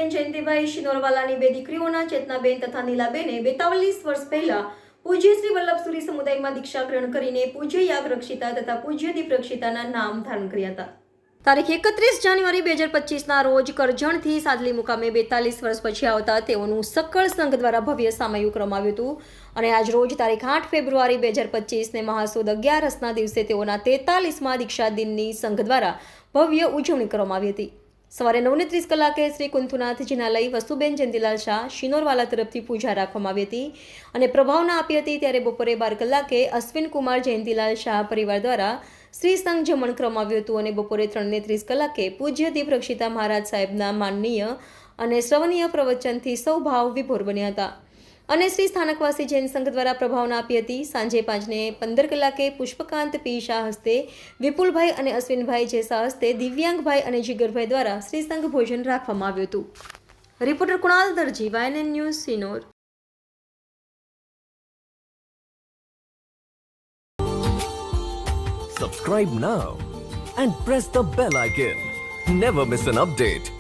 વસુબેન જયંતિભાઈ શિનોરવાલાની બે દીકરીઓના ચેતનાબેન તથા નીલાબેને 42 વર્ષ પહેલા પૂજ્ય શ્રી વલ્લભસુરી સમુદાયમાં દીક્ષા ગ્રહણ કરીને પૂજ્ય યાગ રક્ષિતા તથા પૂજ્ય દીપ રક્ષિતાના નામ ધારણ કર્યા હતા. તારીખ 31 જાન્યુઆરી 2025ના રોજ કરજણથી સાદલી મુકામે 42 વર્ષ પછી આવતા તેઓનું સકળ સંઘ દ્વારા ભવ્ય સામૈયું કરવામાં આવ્યું હતું અને આજ રોજ તારીખ 8 ફેબ્રુઆરી 2025ને મહાસુદ 11ના દિવસે તેઓના 43મા દીક્ષા દિનની સંઘ દ્વારા ભવ્ય ઉજવણી કરવામાં આવી હતી. સવારે 9:30 કલાકે શ્રી કુંથુનાથજીના લઈ વસુબેન જયંતિલાલ શાહ શિનોરવાલા તરફથી પૂજા રાખવામાં આવી હતી અને પ્રભાવના આપી હતી. ત્યારે બપોરે 12 કલાકે અશ્વિન કુમાર જયંતિલાલ શાહ પરિવાર દ્વારા શ્રી સંઘ જમણ કરવામાં આવ્યું હતું અને બપોરે 3:30 કલાકે પૂજ્ય દીપ રક્ષિતા મહારાજ સાહેબના માનનીય અને શ્રવણીય પ્રવચનથી સૌ ભાવ વિભોર બન્યા હતા અને શ્રી સ્થાનકવાસી જૈન સંઘ દ્વારા પ્રભાવના આપી હતી. સાંજે 5:15 કલાકે પુષ્પકાંત પી શાહ હસ્તે, વિપુલભાઈ અને અશ્વિનભાઈ જે શાહ હસ્તે, દિવ્યાંગભાઈ અને જીગરભાઈ દ્વારા શ્રી સંઘ ભોજન રાખવામાં આવ્યું હતું. Reporter Kunal Darji, YNN news, Sinor. Subscribe now and press the bell icon. Never miss an update.